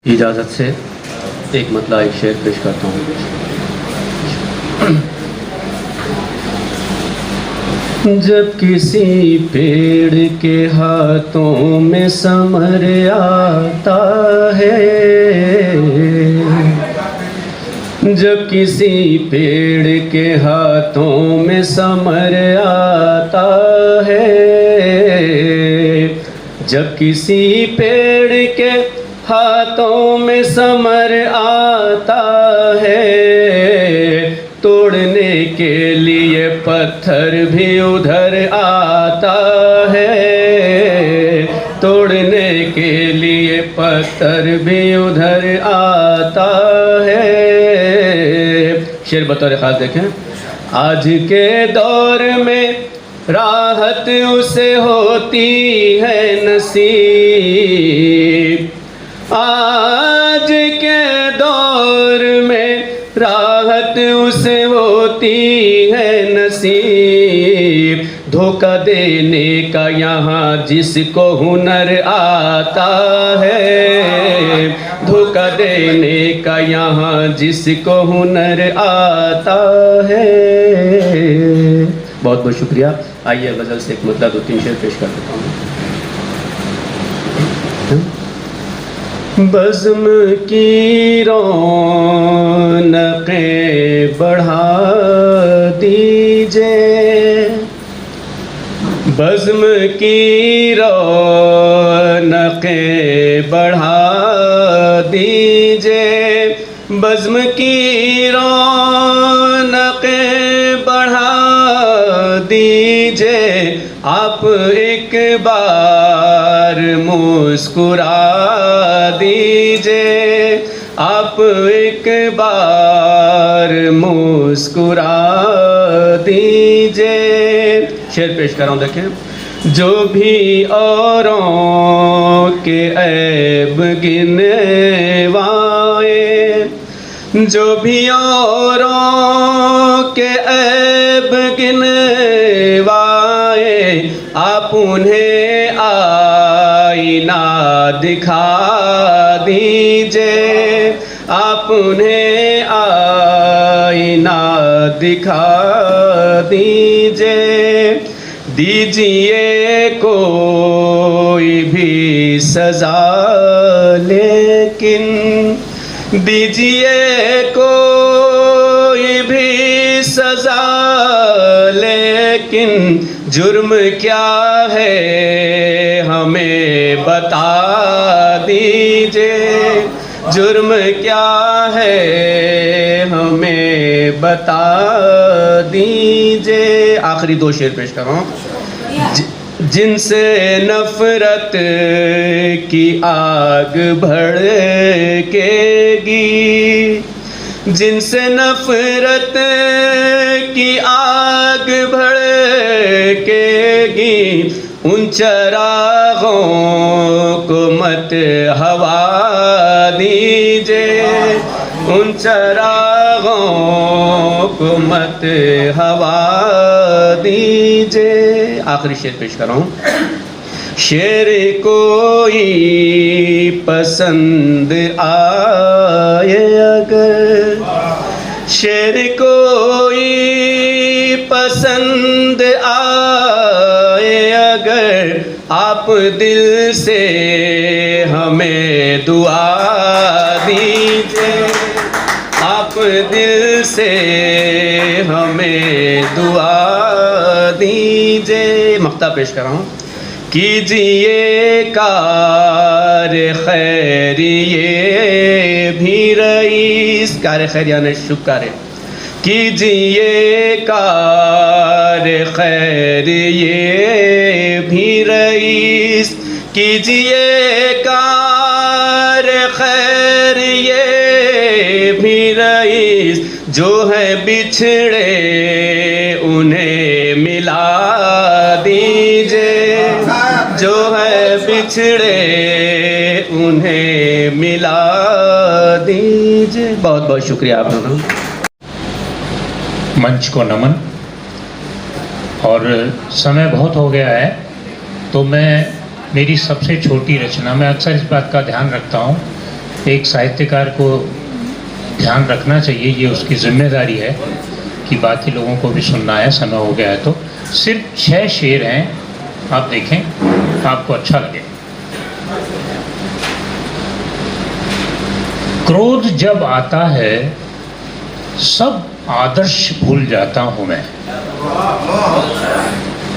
इजाज़त से एक मतला एक शेर पेश करता हूँ। जब किसी पेड़ के हाथों में समर आता है, जब किसी पेड़ के हाथों में समर आता है, जब किसी पेड़ के हाथों में समर आता है, तोड़ने के लिए पत्थर भी उधर आता है, तोड़ने के लिए पत्थर भी उधर आता है। शेर बतौर खास देखें। आज के दौर में राहत उसे होती है नसीब, आज के दौर में राहत उसे होती है नसीब। धोखा देने का यहाँ जिसको हुनर आता है, धोखा देने का यहाँ जिसको हुनर आता है। बहुत बहुत शुक्रिया। आइए गज़ल से एक मतलब दो तीन शेर पेश कर देता हूँ। बज़्म की रौनक़ें बढ़ा दीजिए, बज़्म की रौनक़ें बढ़ा दीजिए, बज़्म की रौनक़ें बढ़ा दीजिए। आप एक बार मुस्कुरा दीजिए, आप एक बार मुस्कुरा दीजिए। शेर पेश कर रहा हूँ, देखें। जो भी औरों के ऐब गिनवाए, जो भी औरों के ऐब गिनवाए, आप उन्हें आईना दिखा दीजिए, आप उन्हें आईना दिखा दीजिए। दीजिए कोई भी सज़ा, लेकिन दीजिए कोई भी सज़ा, लेकिन जुर्म क्या है हमें बता दीजिए, जुर्म क्या है हमें बता दीजिए। आखिरी दो शेर पेश कर रहा हूँ। जिनसे नफ़रत की आग भड़केगी, जिनसे नफ़रत की आग भड़केगी, उन चरागों को मत हवा दीजिए, उन चरागों को मत हवा दीजिए। आखिरी शेर पेश कर रहा हूँ। शेर कोई पसंद आए अगर, शेर कोई पसंद आए अगर, आप दिल से हमें दुआ दीजिए, आप दिल से हमें दुआ दीजिए। मक्ता पेश कर रहा हूँ। कीजिए कार खैर ये भी रईस, कार खैर यानी शुभ कार्य। कीजिए कार खैर ये भी रईस, कीजिए कार खैर ये भी रईस। जो है बिछड़े उन्हें मिला दीजिए, जो है बिछड़े उन्हें मिला दीजिए। बहुत बहुत शुक्रिया आप दोनों। मंच को नमन। और समय बहुत हो गया है, तो मैं मेरी सबसे छोटी रचना, मैं अक्सर इस बात का ध्यान रखता हूँ एक साहित्यकार को ध्यान रखना चाहिए, ये उसकी जिम्मेदारी है कि बाकी लोगों को भी सुनना है, समय हो गया है तो। सिर्फ 6 शेर हैं, आप देखें, आपको अच्छा लगे। क्रोध जब आता है सब आदर्श भूल जाता हूँ मैं।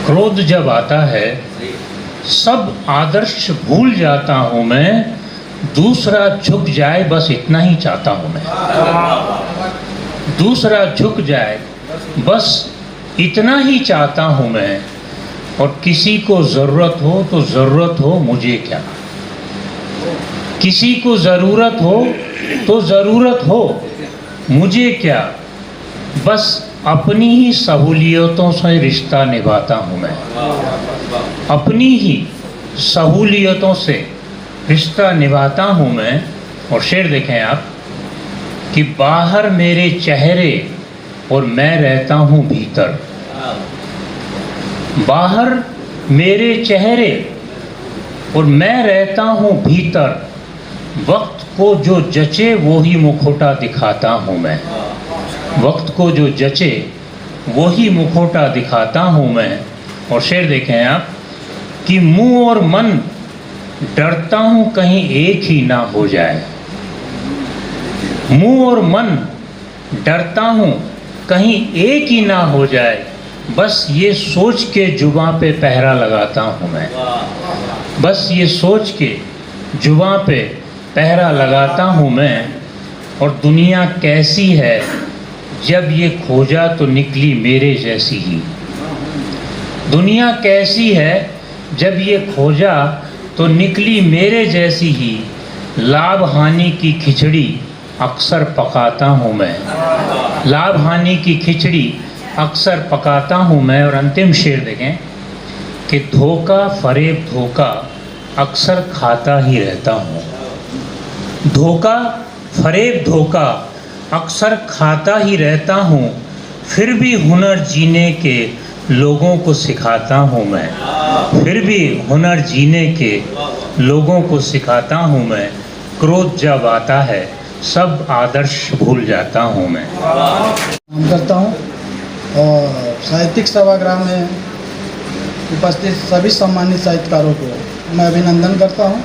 क्रोध जब आता है सब आदर्श भूल जाता हूँ मैं, दूसरा झुक जाए बस इतना ही चाहता हूँ मैं। दूसरा झुक जाए बस इतना ही चाहता हूँ मैं, और किसी को ज़रूरत हो तो ज़रूरत हो मुझे क्या। किसी को ज़रूरत हो तो ज़रूरत हो मुझे क्या, बस अपनी ही सहूलियतों से रिश्ता निभाता हूँ मैं। अपनी ही सहूलियतों से रिश्ता निभाता हूँ मैं। और शेर देखें आप कि बाहर मेरे चेहरे और मैं रहता हूँ भीतर। बाहर मेरे चेहरे और मैं रहता हूँ भीतर, वक्त को जो जचे वो ही मुखौटा दिखाता हूँ मैं। वक्त को जो जचे वो ही मुखौटा दिखाता हूँ मैं। और शेर देखें आप कि मुंह और मन डरता हूँ कहीं एक ही ना हो जाए। मुंह और मन डरता हूँ कहीं एक ही ना हो जाए, बस ये सोच के जुबां पे पहरा लगाता हूँ मैं। बस ये सोच के जुबां पे पहरा लगाता हूँ मैं। और दुनिया कैसी है जब ये खोजा तो निकली मेरे जैसी ही। दुनिया कैसी है जब ये खोजा तो निकली मेरे जैसी ही। लाभ हानि की खिचड़ी अक्सर पकाता हूँ मैं। लाभ हानि की खिचड़ी अक्सर पकाता हूँ मैं। और अंतिम शेर देखें कि धोखा फरेब धोखा अक्सर खाता ही रहता हूँ। धोखा फरेब धोखा अक्सर खाता ही रहता हूँ, फिर भी हुनर जीने के लोगों को सिखाता हूँ मैं। फिर भी हुनर जीने के लोगों को सिखाता हूँ मैं। क्रोध जब आता है सब आदर्श भूल जाता हूँ मैं। काम करता हूँ और साहित्यिक सभागृह में उपस्थित सभी सम्मानित साहित्यकारों को मैं अभिनंदन करता हूँ।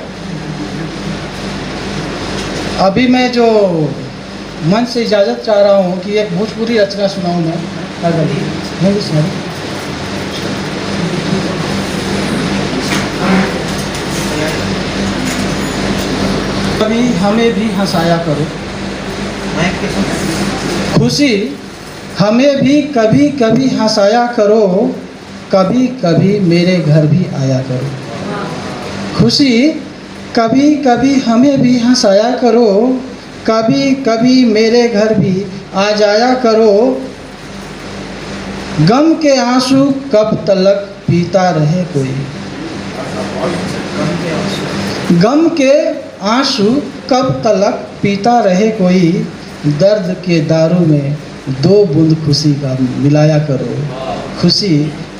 अभी मैं जो मन से इजाज़त चाह रहा हूँ कि एक भोजपुरी रचना सुनाऊँ मैं। अगर सुनाऊँ कभी हमें भी हंसाया करो, खुशी हमें भी कभी कभी हंसाया करो, कभी कभी मेरे घर भी आया करो। खुशी कभी कभी हमें भी हंसाया करो, कभी कभी मेरे घर भी आ जाया करो। गम के आंसू कब तलक पीता रहे कोई। गम के आंसू कब तलक पीता रहे कोई, दर्द के दारू में 2 बूंद खुशी का मिलाया करो। खुशी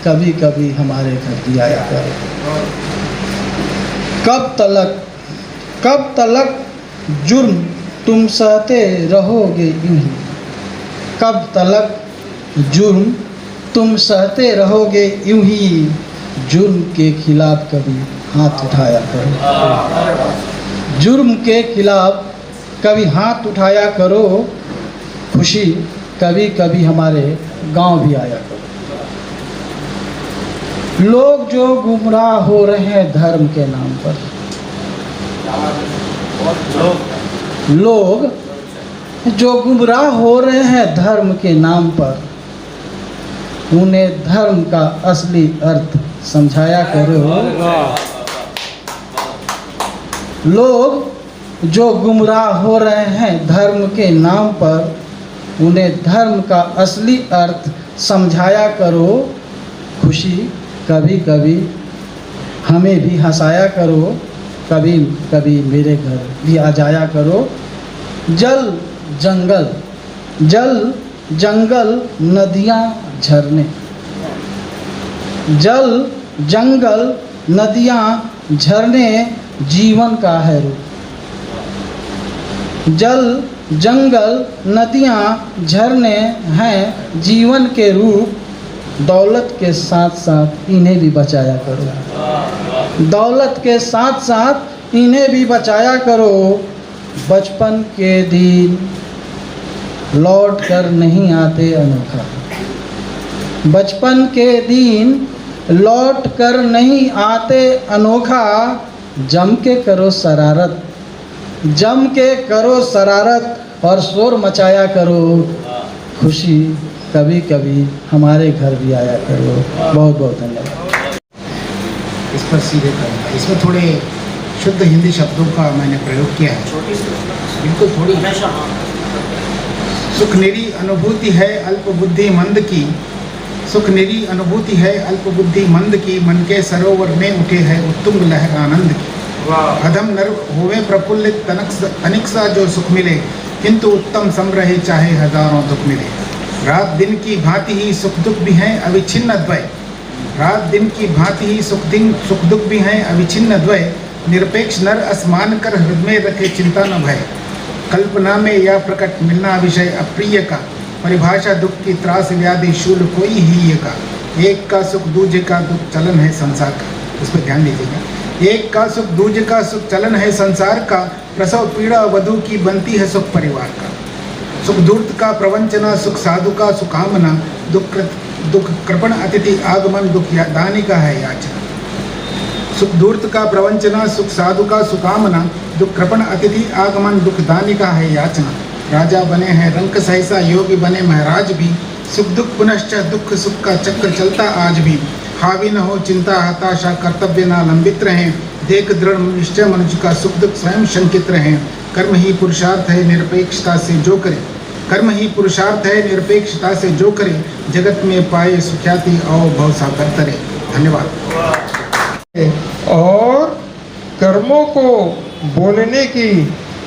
कभी कभी हमारे घर भी आया करो। कब तलक जुर्म तुम सहते रहोगे यूं ही। कब तलक जुर्म तुम सहते रहोगे यूं ही, जुर्म के खिलाफ कभी हाथ उठाया करो। जुर्म के खिलाफ कभी हाथ उठाया करो। खुशी कभी कभी हमारे गांव भी आया करो। लोग जो गुमराह हो रहे हैं धर्म के नाम पर, लोग जो गुमराह हो रहे हैं धर्म के नाम पर, उन्हें धर्म का असली अर्थ समझाया करो। लोग जो गुमराह हो रहे हैं धर्म के नाम पर, उन्हें धर्म का असली अर्थ समझाया करो। खुशी कभी कभी हमें भी हंसाया करो, कभी कभी मेरे घर भी आ जाया करो। जल जंगल नदियाँ झरने, जल जंगल नदियाँ झरने जीवन का है रूप। जल जंगल नदियाँ झरने हैं जीवन के रूप, दौलत के साथ साथ इन्हें भी बचाया करो। दौलत के साथ साथ इन्हें भी बचाया करो। बचपन के दिन लौट कर नहीं आते अनोखा। बचपन के दिन लौट कर नहीं आते अनोखा। जम के करो शरारत, जम के करो शरारत और शोर मचाया करो। खुशी कभी कभी हमारे घर भी आया करो। बहुत बहुत धन्यवाद। इस पर सीधे करूँगा। इसमें थोड़े शुद्ध हिंदी शब्दों का मैंने प्रयोग किया है, बिल्कुल थोड़ी। सुख निरी अनुभूति है अल्प बुद्धि मंद की, सुख निरी अनुभूति है अल्प बुद्धि मंद की, मन के सरोवर में उठे है उत्तुंग लहर आनंद की। अधम नर होवे प्रफुल्लित तनिक सा जो सुख मिले, किंतु उत्तम सम रहे चाहे हजारों दुख मिले। रात दिन की भांति ही सुख दुख भी हैं अविच्छिन्न द्वय, रात दिन की भांति ही सुख दुख भी हैं अविच्छिन्न द्वय। निरपेक्ष नर असमान कर हृदय में रखे चिंता न भय, कल्पना में या प्रकट मिलना विषय अप्रिय का। परिभाषा दुख की त्रास व्याधि शूल कोई ही ये का, एक का सुख दूजे का दुख चलन है संसार का। इस पर ध्यान दीजिएगा। एक का सुख दूजे का सुख चलन है संसार का, प्रसव पीड़ा वधु की बनती है सुख परिवार का। सुख धूर्त का प्रवंचना सुख साधु का सुकामना, दुख कृपण अतिथि आगमन दुख दानी का है याचना। सुख धूर्त का प्रवंचना सुख साधु का सुकामना, दुख कृपण अतिथि आगमन दुख दानी का है याचना। राजा बने हैं रंक सहसा योगी बने महाराज भी, सुख दुख पुनश्च दुख सुख का चक्र चलता आज भी। हावी न हो चिंता हताशा कर्तव्य ना लंबित रहें, देख दृढ़ निश्चय मनुष्य का सुख दुख स्वयं शंकित रहें। कर्म ही पुरुषार्थ है निरपेक्षता से जो करे, कर्म ही पुरुषार्थ है निरपेक्षता से जो करे, जगत में पाए सुख्याति और भव सागर तरे। धन्यवाद। और कर्मों को बोलने की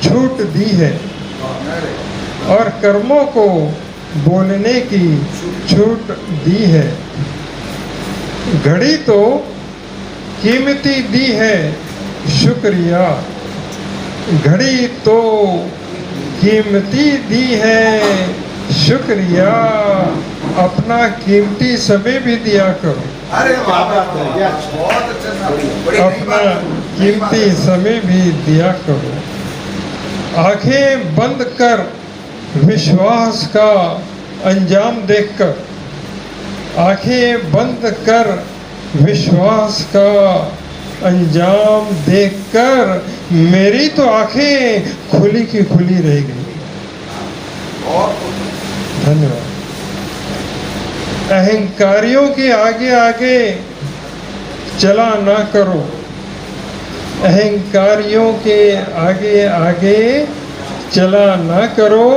छूट दी है, और कर्मों को बोलने की छूट दी है। घड़ी तो कीमती दी है शुक्रिया, घड़ी तो कीमती दी है शुक्रिया। अपना कीमती समय भी दिया करो, अपना कीमती समय भी दिया करो। आंखें बंद कर विश्वास का अंजाम देखकर, आंखें बंद कर विश्वास का अंजाम देखकर, मेरी तो आंखें खुली की खुली रह गई। धन्यवाद। अहंकारियों के आगे आगे चला ना करो, अहंकारियों के आगे आगे चला ना करो।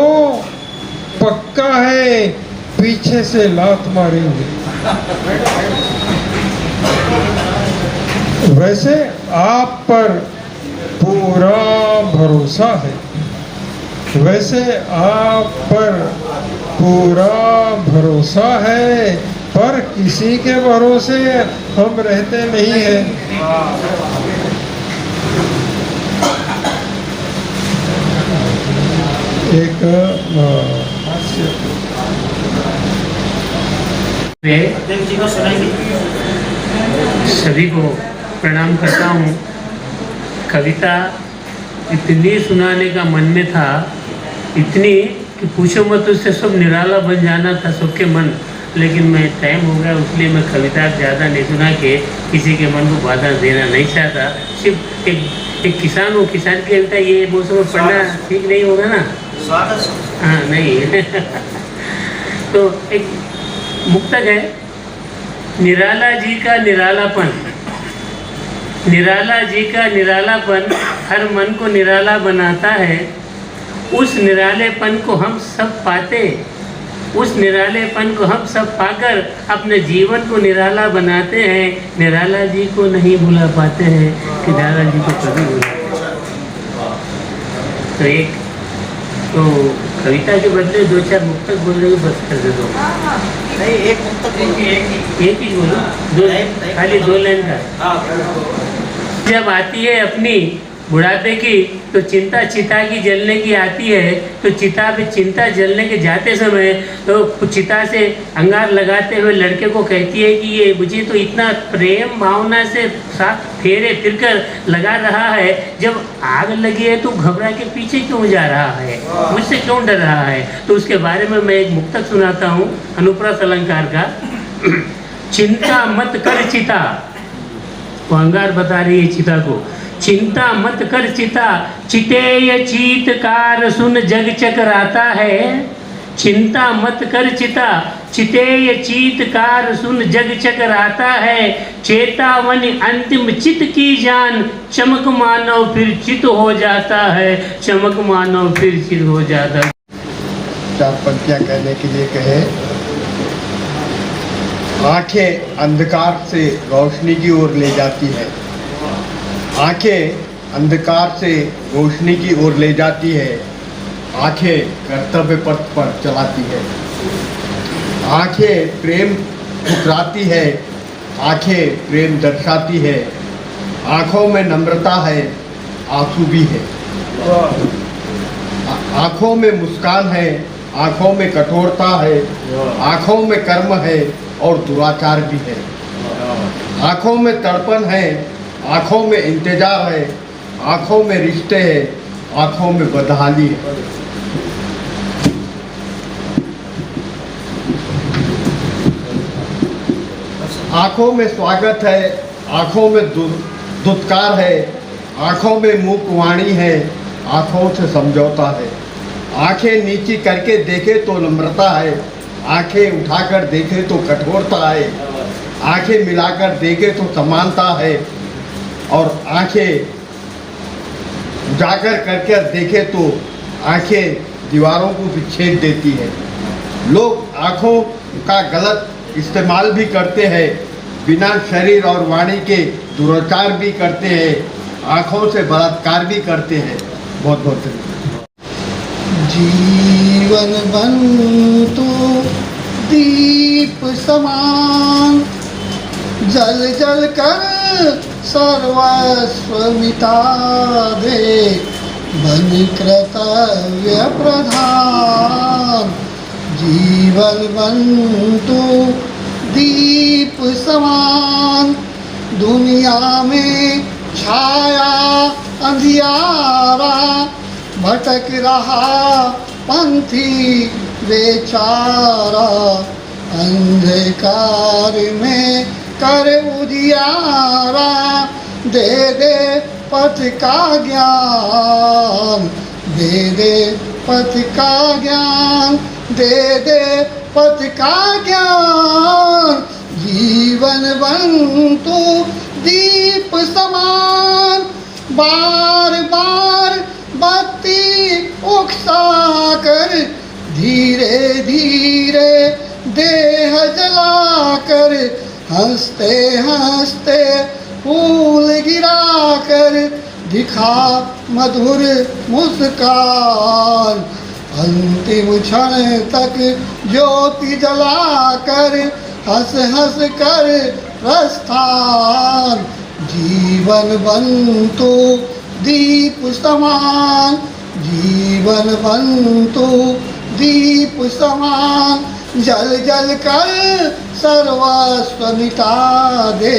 पक्का है पीछे से लात मारेंगे। वैसे आप पर पूरा भरोसा है, वैसे आप पर पूरा भरोसा है, पर किसी के भरोसे हम रहते नहीं हैं। एक सभी को प्रणाम करता हूँ। कविता इतनी सुनाने का मन में था, इतनी कि पूछो मत, उससे सब निराला बन जाना था सबके मन। लेकिन मैं टाइम हो गया, इसलिए मैं कविता ज़्यादा नहीं सुना के किसी के मन को बाधा देना नहीं चाहता। सिर्फ एक किसान हूँ, किसान की कविता ये मौसम में पढ़ना ठीक नहीं होगा ना। हाँ नहीं तो एक मुक्तक है, निराला जी का निरालापन। निराला जी का निरालापन हर मन को निराला बनाता है। उस निरालेपन को हम सब पाते, उस निरालेपन को हम सब पाकर अपने जीवन को निराला बनाते हैं। निराला जी को नहीं भुला पाते हैं, निराला जी को कभी भुला। तो एक तो कविता के बदले दो चार मुक्तक बोल रही बस कर दे दो। नहीं, एक मुक्तक एक ही बोलो, दो खाली 2 लाइन का। जब आती है अपनी बुढ़ापे की तो चिंता चिता की जलने की आती है, तो चिता पे चिंता जलने के जाते समय तो चिता से अंगार लगाते हुए लड़के को कहती है कि ये मुझे तो इतना प्रेम भावना से साथ फेरे फिरकर लगा रहा है, जब आग लगी है तो घबरा के पीछे क्यों जा रहा है, मुझसे क्यों डर रहा है। तो उसके बारे में मैं एक मुक्तक सुनाता हूँ अनुप्रास अलंकार का। चिंता मत कर चिता, वो अंगार बता रही है चिता को, चिंता मत कर चिता, चितेय चीतकार सुन जग चकराता है। चिंता मत कर चिता, चितेय चीतकार सुन जग चकराता है। चेतावनी अंतिम चित की जान, चमक मानव फिर चित हो जाता है, चमक मानव फिर चित हो जाता है। चार पंक्तियां कहने के लिए कहे। आंखें अंधकार से रोशनी की ओर ले जाती है, आंखें अंधकार से रोशनी की ओर ले जाती है, आंखें कर्तव्य पथ पर चलाती है। आंखें प्रेम ठुकराती है, आंखें प्रेम दर्शाती है। आंखों में नम्रता है, आंसू भी है। आंखों में मुस्कान है, आंखों में कठोरता है। आंखों में कर्म है और दुराचार भी है। आंखों में तड़पन है, आंखों में इंतजार है। आंखों में रिश्ते हैं, आंखों में बदहाली है। आंखों में स्वागत है, आंखों में दुत्कार है। आंखों में मूक वाणी है, आंखों से समझौता है। आंखें नीची करके देखे तो नम्रता है, आंखें उठाकर देखे तो कठोरता है। आंखें मिलाकर देखे तो समानता है, और आंखें उजागर करके देखे तो आंखें दीवारों को विच्छेद देती है। लोग आंखों का गलत इस्तेमाल भी करते हैं, बिना शरीर और वाणी के दुराचार भी करते हैं, आंखों से बलात्कार भी करते हैं। बहुत बहुत धन्यवाद। जीवन बंतु दीप समान, जल जल कर सर्वस्व मिटा दे, बन कर्तव्य प्रधान। जीवन बंतु दीप समान, दुनिया में छाया अंधियारा, भटक रहा पंथी बेचारा। अंधकार में कर उजियारा, दे दे पथ का ज्ञान, दे दे पथ का ज्ञान, दे दे पथ का ज्ञान। जीवन बंतु दीप समान, बार बार बत्ती उकसा कर, धीरे धीरे देह जलाकर, हंसते हंसते फूल गिरा कर, दिखा मधुर मुस्कान। अंतिम क्षण तक ज्योति जलाकर, हंस हंस कर प्रस्थान। जीवन बंतु दीप समान, जीवन बंतु दीप समान, जल जल कर सर्वस्व मिटा दे,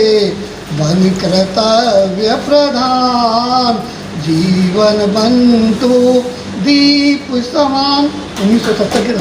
बन कर्तव्य प्रधान। जीवन बंतु दीप समान। 1970 के